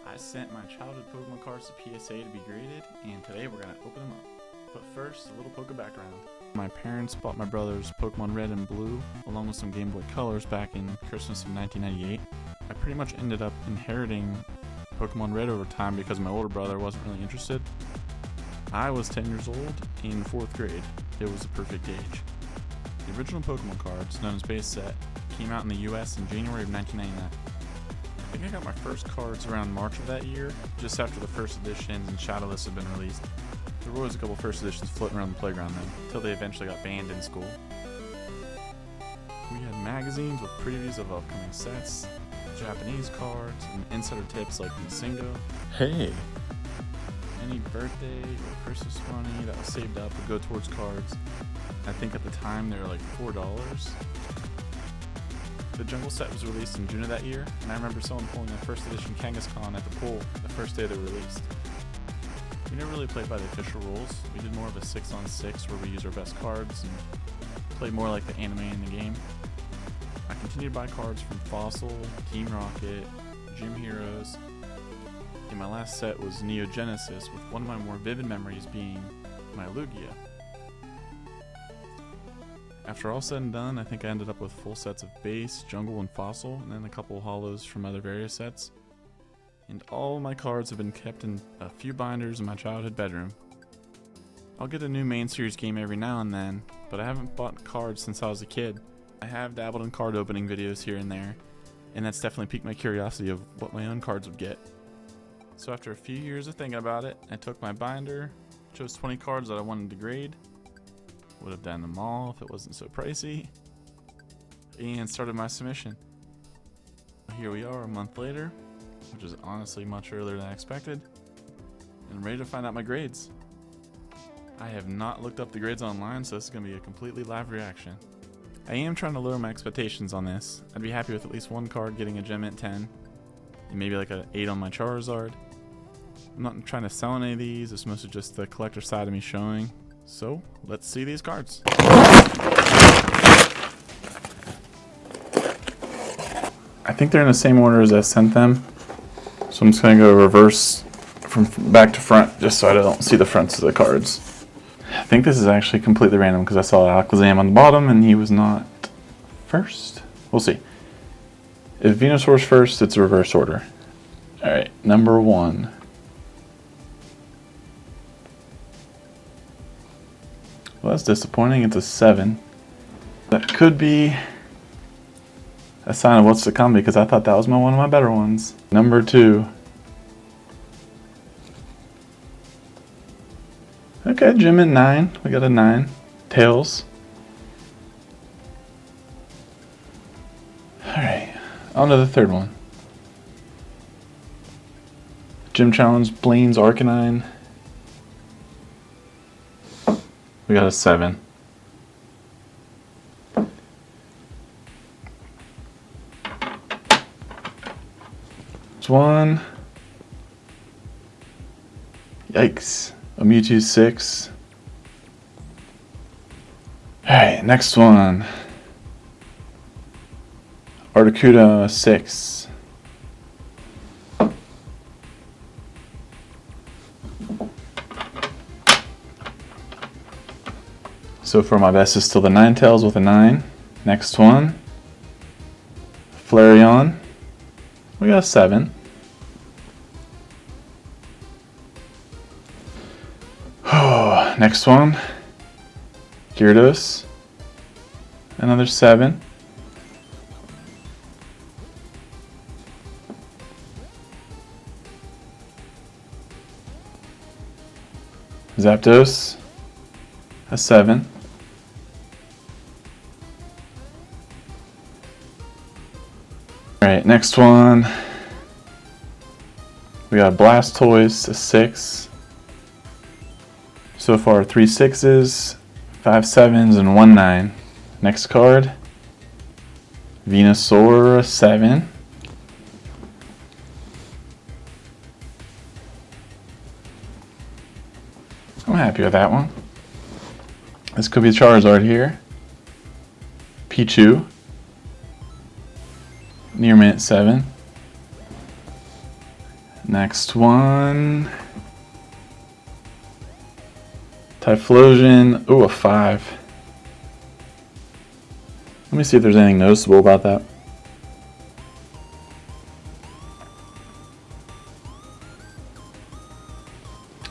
I sent my childhood Pokemon cards to PSA to be graded, and today we're going to open them up. But first, a little Poke background. My parents bought my brothers Pokemon Red and Blue, along with some Game Boy Colors back in Christmas of 1998. I pretty much ended up inheriting Pokemon Red over time because my older brother wasn't really interested. I was 10 years old in 4th grade. It was the perfect age. The original Pokemon cards, known as Base Set, came out in the US in January of 1999. I think I got my first cards around March of that year, just after the first editions and Shadowless had been released. There were always a couple first editions floating around the playground then, until they eventually got banned in school. We had magazines with previews of upcoming sets, Japanese cards, and insider tips like Singo. Hey! Any birthday or Christmas money that was saved up would go towards cards. I think at the time they were like $4. The Jungle set was released in June of that year, and I remember someone pulling a first edition Kangaskhan at the pool the first day they were released. We never really played by the official rules. We did more of a 6-on-6 where we used our best cards and played more like the anime in the game. I continued to buy cards from Fossil, Team Rocket, Gym Heroes, and my last set was Neo Genesis, with one of my more vivid memories being my Lugia. After all said and done, I think I ended up with full sets of Base, Jungle, and Fossil, and then a couple holos from other various sets. And all my cards have been kept in a few binders in my childhood bedroom. I'll get a new main series game every now and then, but I haven't bought cards since I was a kid. I have dabbled in card opening videos here and there, and that's definitely piqued my curiosity of what my own cards would get. So after a few years of thinking about it, I took my binder, chose 20 cards that I wanted to grade, would have done them all if it wasn't so pricey, and started my submission. Here we are a month later, which is honestly much earlier than I expected, and ready to find out my grades. I have not looked up the grades online, so this is going to be a completely live reaction. I am trying to lower my expectations on this. I'd be happy with at least one card getting a Gem Mint 10, and maybe like an 8 on my Charizard. I'm not trying to sell any of these, it's mostly just the collector side of me showing. So, let's see these cards. I think they're in the same order as I sent them. So I'm just going to go reverse from back to front just so I don't see the fronts of the cards. I think this is actually completely random because I saw Alakazam on the bottom and he was not first. We'll see. If Venusaur's first, it's a reverse order. Alright, number 1. Well, that's disappointing. It's a 7. That could be a sign of what's to come because I thought that was one of my better ones. Number 2. Okay, Gem Mint 9. We got a 9. Tails. Alright, on to the third one. Gym Challenge Blaine's Arcanine. We got a 7. This one. Yikes. A Mewtwo 6. Alright, next one. Articuno 6. So far my best is still the Ninetales with a 9. Next one. Flareon. We got a 7. Oh, next one. Gyarados. Another 7. Zapdos. A 7. Alright, next one. We got Blastoise, a 6. So far 3 6s, 5 7s, and 1 9. Next card. Venusaur, a 7. I'm happy with that one. This could be Charizard here. Pichu. Near Mint 7. Next one. Typhlosion. Ooh, a 5. Let me see if there's anything noticeable about that.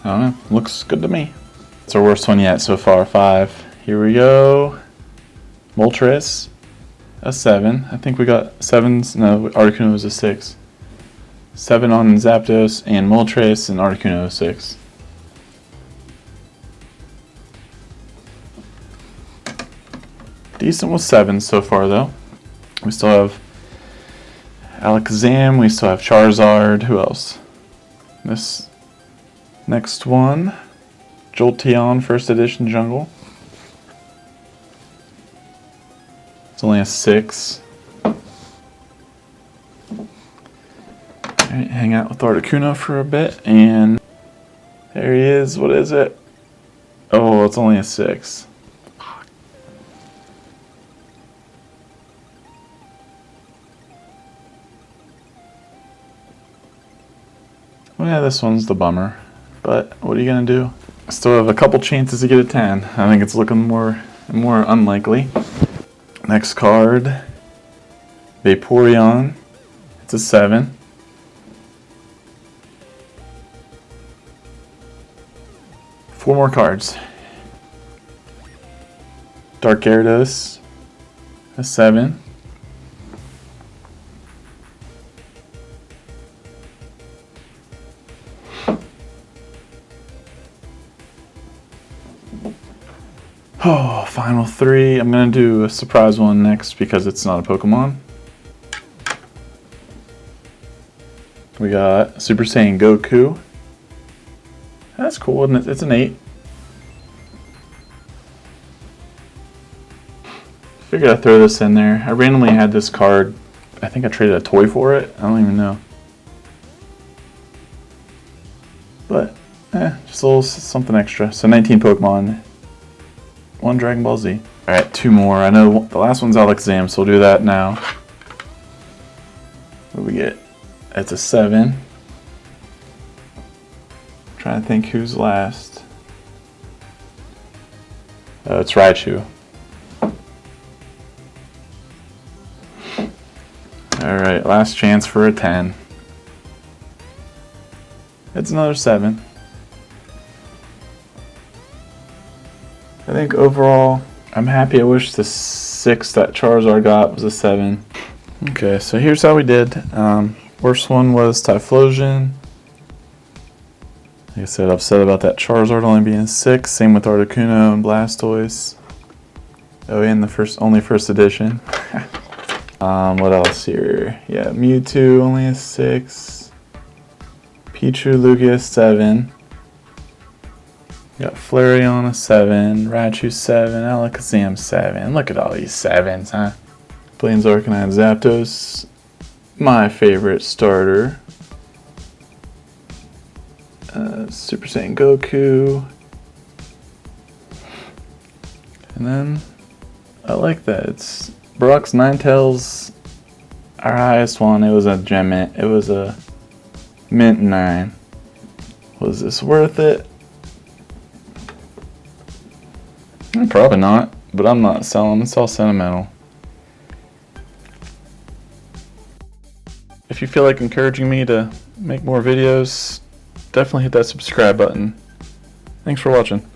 I don't know. Looks good to me. It's our worst one yet so far. 5. Here we go. Moltres. A 7. I think we got 7s. No, Articuno was a 6. 7 on Zapdos and Moltres and Articuno 6. Decent with 7 so far though. We still have Alakazam, we still have Charizard. Who else? This next one, Jolteon First Edition Jungle. It's only a 6. Alright, hang out with Articuno for a bit, and there he is. What is it? Oh, it's only a 6. Well, yeah, this one's the bummer, but what are you gonna do? I still have a couple chances to get a 10. I think it's looking more unlikely. Next card, Vaporeon. It's a 7. Four more cards. Dark Gyarados, a 7. Oh, final 3. I'm going to do a surprise one next because it's not a Pokemon. We got Super Saiyan Goku. That's cool, isn't it? It's an 8. Figured I'd throw this in there. I randomly had this card. I think I traded a toy for it. I don't even know. But, just a little something extra. So 19 Pokemon. 1 Dragon Ball Z. Alright, 2 more. I know the last one's Alakazam, so we'll do that now. What do we get? It's a 7. Trying to think who's last. Oh, it's Raichu. Alright, last chance for a 10. It's another 7. I think overall, I'm happy. I wish the 6 that Charizard got was a 7. Okay, so here's how we did. Worst one was Typhlosion. Like I said, upset about that Charizard only being 6. Same with Articuno and Blastoise. Oh, and the only first edition. What else here? Yeah, Mewtwo only a 6. Pichu, Lugia 7. Got Flareon a 7, Raichu 7, Alakazam 7. Look at all these 7s, huh? Plains Arcanine Zapdos, my favorite starter. Super Saiyan Goku. And then, I like that. It's Brock's Ninetales, our highest one. It was a Gem Mint. It was a Mint 9. Was this worth it? Probably not, but I'm not selling. It's all sentimental. If you feel like encouraging me to make more videos, definitely hit that subscribe button. Thanks for watching.